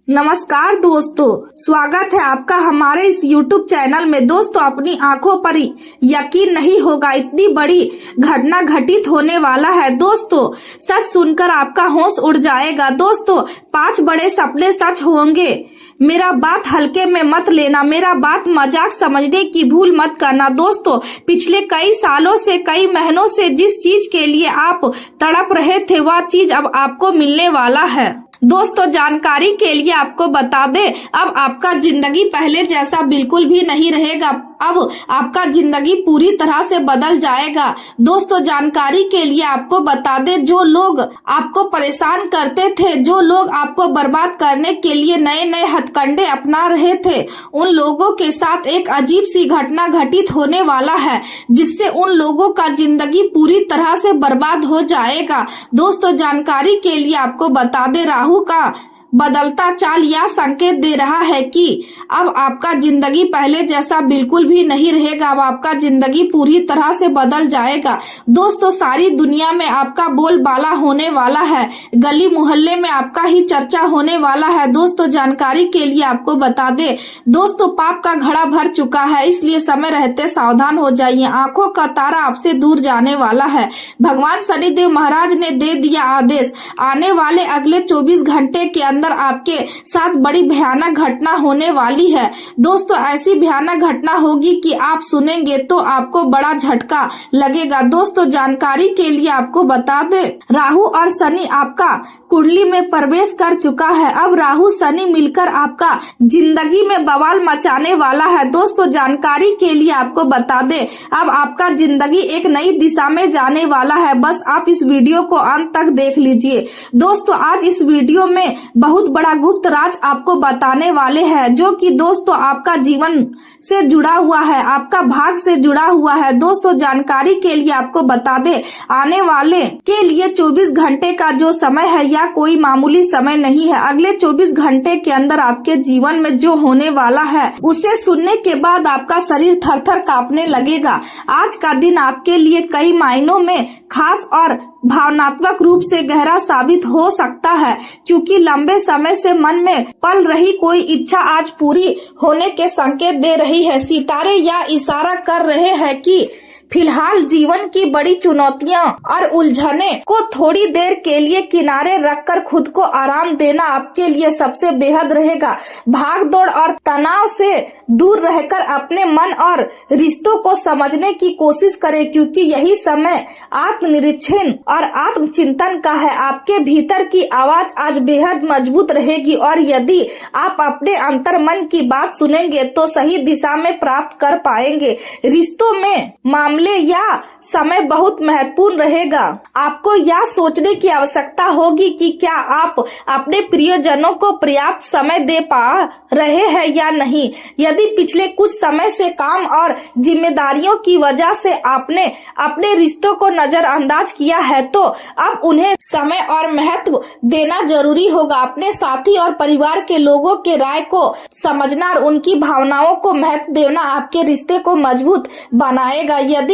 नमस्कार दोस्तों, स्वागत है आपका हमारे इस YouTube चैनल में। दोस्तों, अपनी आंखों पर यकीन नहीं होगा, इतनी बड़ी घटना घटित होने वाला है। दोस्तों, सच सुनकर आपका होश उड़ जाएगा। दोस्तों, 5 बड़े सपने सच होंगे। मेरा बात हल्के में मत लेना, मेरा बात मजाक समझने की भूल मत करना। दोस्तों, पिछले कई सालों से, कई महीनों से जिस चीज के लिए आप तड़प रहे थे, वह चीज अब आपको मिलने वाला है। दोस्तों, जानकारी के लिए आपको बता दें, अब आपका जिंदगी पहले जैसा बिल्कुल भी नहीं रहेगा। अब आपका जिंदगी पूरी तरह से बदल जाएगा। दोस्तों, जानकारी के लिए आपको बता दें, जो लोग आपको परेशान करते थे, जो लोग आपको बर्बाद करने के लिए नए नए हथकंडे अपना रहे थे, उन लोगों के साथ एक अजीब सी घटना घटित होने वाला है, जिससे उन लोगों का जिंदगी पूरी तरह से बर्बाद हो जाएगा। दोस्तों, जानकारी के लिए आपको बता दें, राहु का बदलता चाल यह संकेत दे रहा है कि अब आपका जिंदगी पहले जैसा बिल्कुल भी नहीं रहेगा। अब आपका जिंदगी पूरी तरह से बदल जाएगा। दोस्तों, सारी दुनिया में आपका बोलबाला होने वाला है, गली मोहल्ले में आपका ही चर्चा होने वाला है। दोस्तों, जानकारी के लिए आपको बता दे, दोस्तों, पाप का घड़ा भर चुका है, इसलिए समय रहते सावधान हो जाइए। आंखों का तारा आपसे दूर जाने वाला है। भगवान शनिदेव महाराज ने दे दिया आदेश, आने वाले अगले 24 घंटे के अंदर आपके साथ बड़ी भयानक घटना होने वाली है। दोस्तों, ऐसी भयानक घटना होगी कि आप सुनेंगे तो आपको बड़ा झटका लगेगा। दोस्तों, जानकारी के लिए आपको बता दे, राहु और शनि आपका कुंडली में प्रवेश कर चुका है। अब राहु शनि मिलकर आपका जिंदगी में बवाल मचाने वाला है। दोस्तों, जानकारी के लिए आपको बता दे, अब आपका जिंदगी एक नई दिशा में जाने वाला है। बस आप इस वीडियो को अंत तक देख लीजिए। दोस्तों, आज इस वीडियो में बहुत बड़ा गुप्त राज आपको बताने वाले हैं, जो कि दोस्तों आपका जीवन से जुड़ा हुआ है, आपका भाग से जुड़ा हुआ है। दोस्तों, जानकारी के लिए आपको बता दे, आने वाले के लिए 24 घंटे का जो समय है, यह कोई मामूली समय नहीं है। अगले 24 घंटे के अंदर आपके जीवन में जो होने वाला है, उसे सुनने के बाद आपका शरीर थर थर कांपने लगेगा। आज का दिन आपके लिए कई मायनों में खास और भावनात्मक रूप से गहरा साबित हो सकता है, क्योंकि लंबे समय से मन में पल रही कोई इच्छा आज पूरी होने के संकेत दे रही है। सितारे या इशारा कर रहे हैं कि फिलहाल जीवन की बड़ी चुनौतियां और उलझने को थोड़ी देर के लिए किनारे रखकर खुद को आराम देना आपके लिए सबसे बेहद रहेगा। भाग दौड़ और तनाव से दूर रहकर अपने मन और रिश्तों को समझने की कोशिश करें, क्योंकि यही समय आत्मनिरीक्षण और आत्मचिंतन का है। आपके भीतर की आवाज आज बेहद मजबूत रहेगी, और यदि आप अपने अंतर मन की बात सुनेंगे तो सही दिशा में प्राप्त कर पाएंगे। रिश्तों में या समय बहुत महत्वपूर्ण रहेगा। आपको यह सोचने की आवश्यकता होगी कि क्या आप अपने प्रियजनों को पर्याप्त समय दे पा रहे हैं या नहीं। यदि पिछले कुछ समय से काम और जिम्मेदारियों की वजह से आपने अपने रिश्तों को नजरअंदाज किया है, तो अब उन्हें समय और महत्व देना जरूरी होगा। अपने साथी और परिवार के लोगों के राय को समझना और उनकी भावनाओं को महत्व देना आपके रिश्ते को मजबूत बनाएगा। यदि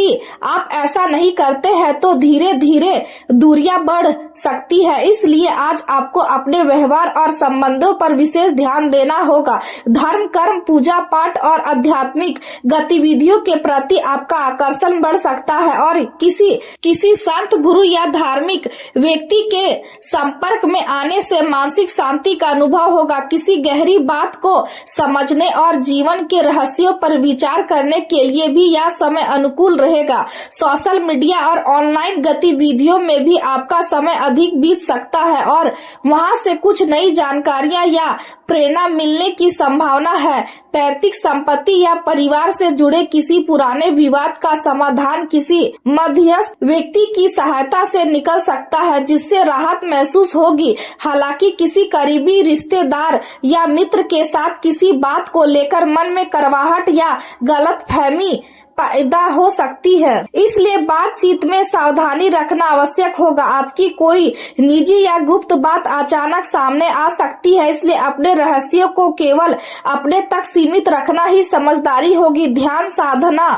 आप ऐसा नहीं करते हैं तो धीरे धीरे दूरियां बढ़ सकती है। इसलिए आज आपको अपने व्यवहार और संबंधों पर विशेष ध्यान देना होगा। धर्म, कर्म, पूजा पाठ और आध्यात्मिक गतिविधियों के प्रति आपका आकर्षण बढ़ सकता है, और किसी संत, गुरु या धार्मिक व्यक्ति के संपर्क में आने से मानसिक शांति का अनुभव होगा। किसी गहरी बात को समझने और जीवन के रहस्यों पर विचार करने के लिए भी यह समय अनुकूल रहेगा। सोशल मीडिया और ऑनलाइन गतिविधियों में भी आपका समय अधिक बीत सकता है, और वहां से कुछ नई जानकारियां या प्रेरणा मिलने की संभावना है। पैतृक संपत्ति या परिवार से जुड़े किसी पुराने विवाद का समाधान किसी मध्यस्थ व्यक्ति की सहायता से निकल सकता है, जिससे राहत महसूस होगी। हालांकि किसी करीबी रिश्तेदार या मित्र के साथ किसी बात को लेकर मन में कड़वाहट या गलतफहमी पैदा हो सकती है, इसलिए बातचीत में सावधानी रखना आवश्यक होगा। आपकी कोई निजी या गुप्त बात अचानक सामने आ सकती है, इसलिए अपने रहस्यों को केवल अपने तक सीमित रखना ही समझदारी होगी। ध्यान साधना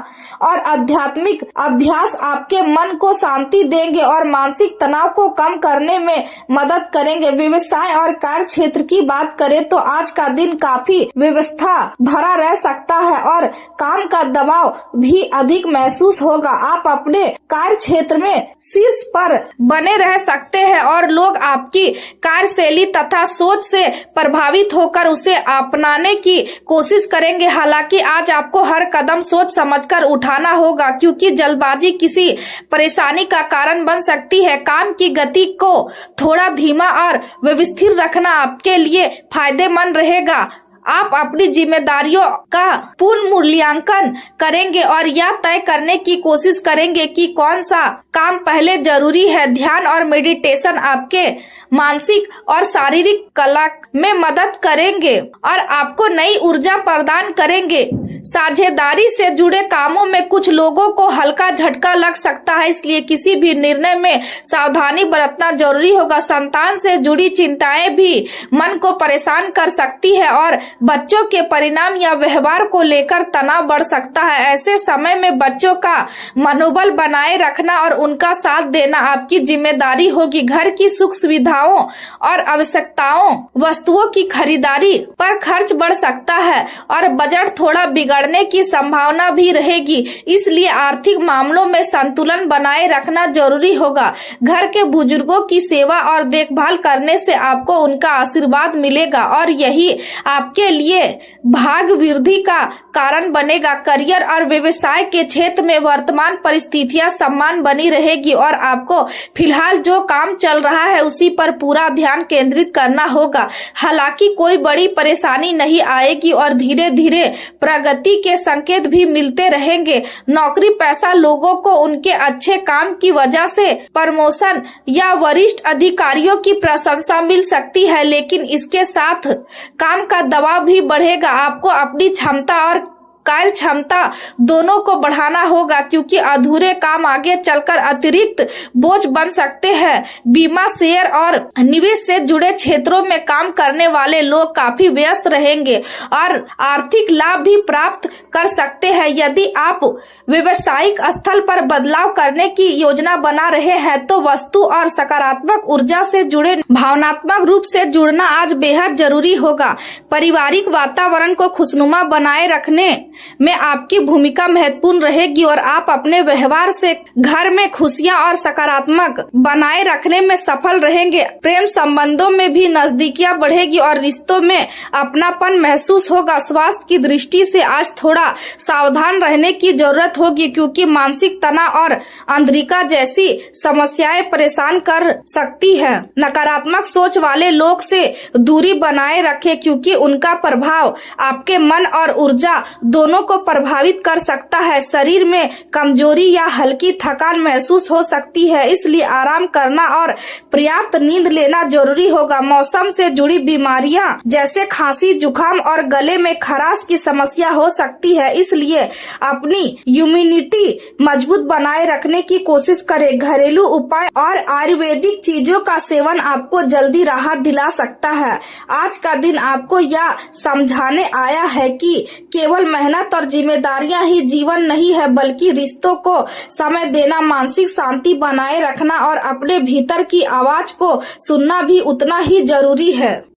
और आध्यात्मिक अभ्यास आपके मन को शांति देंगे और मानसिक तनाव को कम करने में मदद करेंगे। व्यवसाय और कार्य क्षेत्र की बात करें तो आज का दिन काफी व्यवस्था भरा रह सकता है और काम का दबाव भी अधिक महसूस होगा। आप अपने कार्य क्षेत्र में शीर्ष पर बने रह सकते हैं और लोग आपकी कार्यशैली तथा सोच से प्रभावित होकर उसे अपनाने की कोशिश करेंगे। हालांकि आज आपको हर कदम सोच समझकर उठाना होगा, क्योंकि जल्दबाजी किसी परेशानी का कारण बन सकती है। काम की गति को थोड़ा धीमा और व्यवस्थित रखना आपके लिए फायदेमंद रहेगा। आप अपनी जिम्मेदारियों का पूर्ण मूल्यांकन करेंगे और यह तय करने की कोशिश करेंगे कि कौन सा काम पहले जरूरी है। ध्यान और मेडिटेशन आपके मानसिक और शारीरिक कला में मदद करेंगे और आपको नई ऊर्जा प्रदान करेंगे। साझेदारी से जुड़े कामों में कुछ लोगों को हल्का झटका लग सकता है, इसलिए किसी भी निर्णय में सावधानी बरतना जरूरी होगा। संतान से जुड़ी चिंताएं भी मन को परेशान कर सकती है और बच्चों के परिणाम या व्यवहार को लेकर तनाव बढ़ सकता है। ऐसे समय में बच्चों का मनोबल बनाए रखना और उनका साथ देना आपकी जिम्मेदारी होगी। घर की सुख सुविधाओं और आवश्यकताओं वस्तुओं की खरीदारी पर खर्च बढ़ सकता है और बजट थोड़ा बिगड़ने की संभावना भी रहेगी, इसलिए आर्थिक मामलों में संतुलन बनाए रखना जरूरी होगा। घर के बुजुर्गों की सेवा और देखभाल करने से आपको उनका आशीर्वाद मिलेगा और यही आपके लिए भाग्य वृद्धि का कारण बनेगा। करियर और व्यवसाय के क्षेत्र में वर्तमान परिस्थितियां समान बनी रहेगी और आपको फिलहाल जो काम चल रहा है उसी पर पूरा ध्यान केंद्रित करना होगा। हालांकि कोई बड़ी परेशानी नहीं आएगी और धीरे धीरे प्रगति के संकेत भी मिलते रहेंगे। नौकरी पेशा लोगों को उनके अच्छे काम की वजह से प्रमोशन या वरिष्ठ अधिकारियों की प्रशंसा मिल सकती है, लेकिन इसके साथ काम का दबाव भी बढ़ेगा। आपको अपनी क्षमता और कार्य क्षमता दोनों को बढ़ाना होगा, क्योंकि अधूरे काम आगे चलकर अतिरिक्त बोझ बन सकते हैं। बीमा, शेयर और निवेश से जुड़े क्षेत्रों में काम करने वाले लोग काफी व्यस्त रहेंगे और आर्थिक लाभ भी प्राप्त कर सकते हैं। यदि आप व्यवसायिक स्थल पर बदलाव करने की योजना बना रहे हैं तो वस्तु और सकारात्मक ऊर्जा से जुड़े भावनात्मक रूप से जुड़ना आज बेहद जरूरी होगा। पारिवारिक वातावरण को खुशनुमा बनाए रखने में आपकी भूमिका महत्वपूर्ण रहेगी और आप अपने व्यवहार से घर में खुशियां और सकारात्मक बनाए रखने में सफल रहेंगे। प्रेम संबंधों में भी नजदीकियां बढ़ेगी और रिश्तों में अपनापन महसूस होगा। स्वास्थ्य की दृष्टि से आज थोड़ा सावधान रहने की जरूरत होगी, क्योंकि मानसिक तनाव और अंधरिका जैसी समस्याएं परेशान कर सकती है। नकारात्मक सोच वाले लोग से दूरी बनाए रखें, क्योंकि उनका प्रभाव आपके मन और ऊर्जा दोनों को प्रभावित कर सकता है। शरीर में कमजोरी या हल्की थकान महसूस हो सकती है, इसलिए आराम करना और पर्याप्त नींद लेना जरूरी होगा। मौसम से जुड़ी बीमारियां जैसे खांसी, जुकाम और गले में खराश की समस्या हो सकती है, इसलिए अपनी इम्यूनिटी मजबूत बनाए रखने की कोशिश करें। घरेलू उपाय और आयुर्वेदिक चीजों का सेवन आपको जल्दी राहत दिला सकता है। आज का दिन आपको यह समझाने आया है कि केवल मेहनत और जिम्मेदारियां ही जीवन नहीं है, बल्कि रिश्तों को समय देना, मानसिक शांति बनाए रखना और अपने भीतर की आवाज को सुनना भी उतना ही जरूरी है।